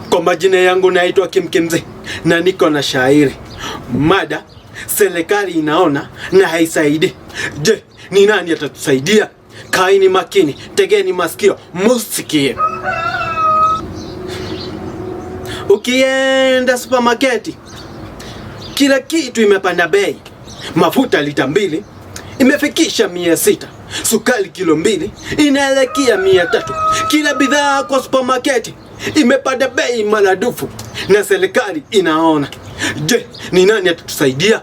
Kwa majina yangu naitwa Kimkimze na niko na shairi. Mada, serikali inaona na haisaidi. Je, ni nani atatusaidia? Kaini makini, tegeni masikio, musikie. Ukienda supermarket, kila kitu imepanda bei. Mafuta lita 2 imefikisha 600. Sukari kilo 2 inaelekea 300. Kila bidhaa kwa supermarket imepanda bei maradufu na serikali inaona. Je, ni nani atatusaidia?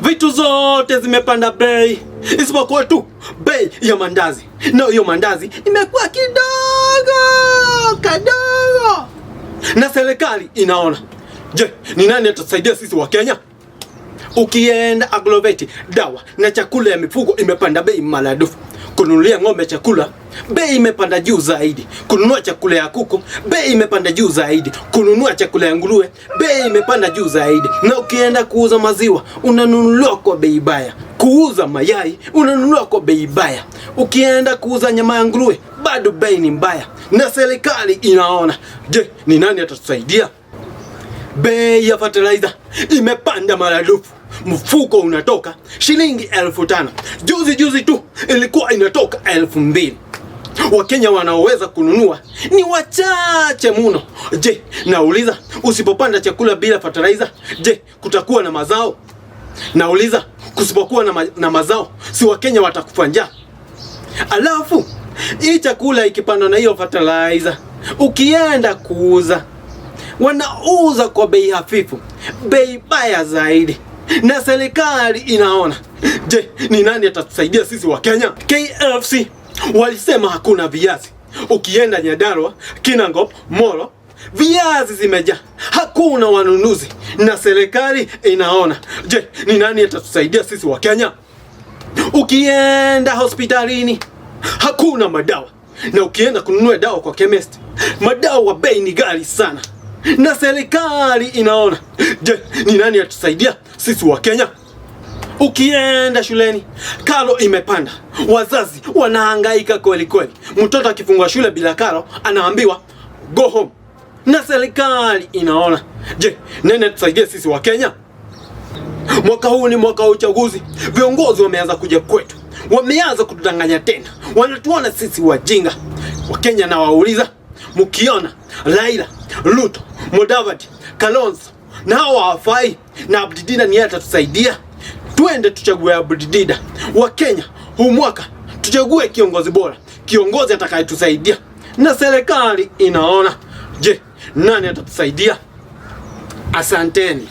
Vitu zote zimepanda bei isipokuwa tu bei ya mandazi. Na hiyo mandazi imekuwa kadogo na serikali inaona. Je, ni nani atatusaidia sisi wa Kenya? Ukienda agroveti, dawa na chakula ya mifugo imepanda bei maradufu. Kununulia ng'ombe chakula, bei imepanda juu zaidi. Kununua chakula ya kuku, bei imepanda juu zaidi. Kununua chakula ya nguruwe, bei imepanda juu zaidi. Na ukienda kuuza maziwa, unanunuliwa kwa bei baya. Kuuza mayai, unanunuliwa kwa bei baya. Ukienda kuuza nyama ya nguruwe, bado bei ni mbaya. Na serikali inaona. Je, ni nani atatusaidia? Bei ya fertilizer imepanda maradufu. Mfuko unatoka shilingi 1500. Juzi tu ilikuwa inatoka 2000. Wakenya wanaoweza kununua ni wachache mno. Je, nauliza, usipopanda chakula bila fertilizer, je, kutakuwa na mazao? Nauliza, kusipokuwa na mazao, si Wakenya watakufa njaa? Alafu hii chakula ikipandwa na hiyo fertilizer, ukienda kuuza, wanauza kwa bei hafifu, bei baya zaidi. Na serikali inaona. Je, ni nani atatusaidia sisi wa Kenya? KFC walisema hakuna viazi. Ukienda Nyandarua, Kinangop, Molo, viazi zimejaa, hakuna wanunuzi. Na serikali inaona. Je, ni nani atatusaidia sisi wa Kenya? Ukienda hospitalini, hakuna madawa. Na ukienda kununua dawa kwa chemist, madawa bei ni ghali sana. Na serikali inaona. Je, ni nani atusaidia sisi wa Kenya? Ukienda shuleni, karo imepanda. Wazazi wanahangaika kweli kweli. Mtoto akifungwa shule bila karo, anaambiwa go home. Na serikali inaona. Je, nani atusaidia sisi wa Kenya? Mwaka huu ni mwaka wa uchaguzi. Viongozi wameanza kuja kwetu. Wameanza kutudanganya tena. Wanatuona sisi wajinga. Wakenya na wauliza, mkiona Raila, Ruto, Mudavadi, Kalonzo na hawa hawafai na Abdidida ni atatusaidia, twende tuchague Abdidida. Wakenya huu mwaka tuchague kiongozi bora, kiongozi atakayetusaidia. Na serikali inaona. Je, nani atatusaidia? Asanteni.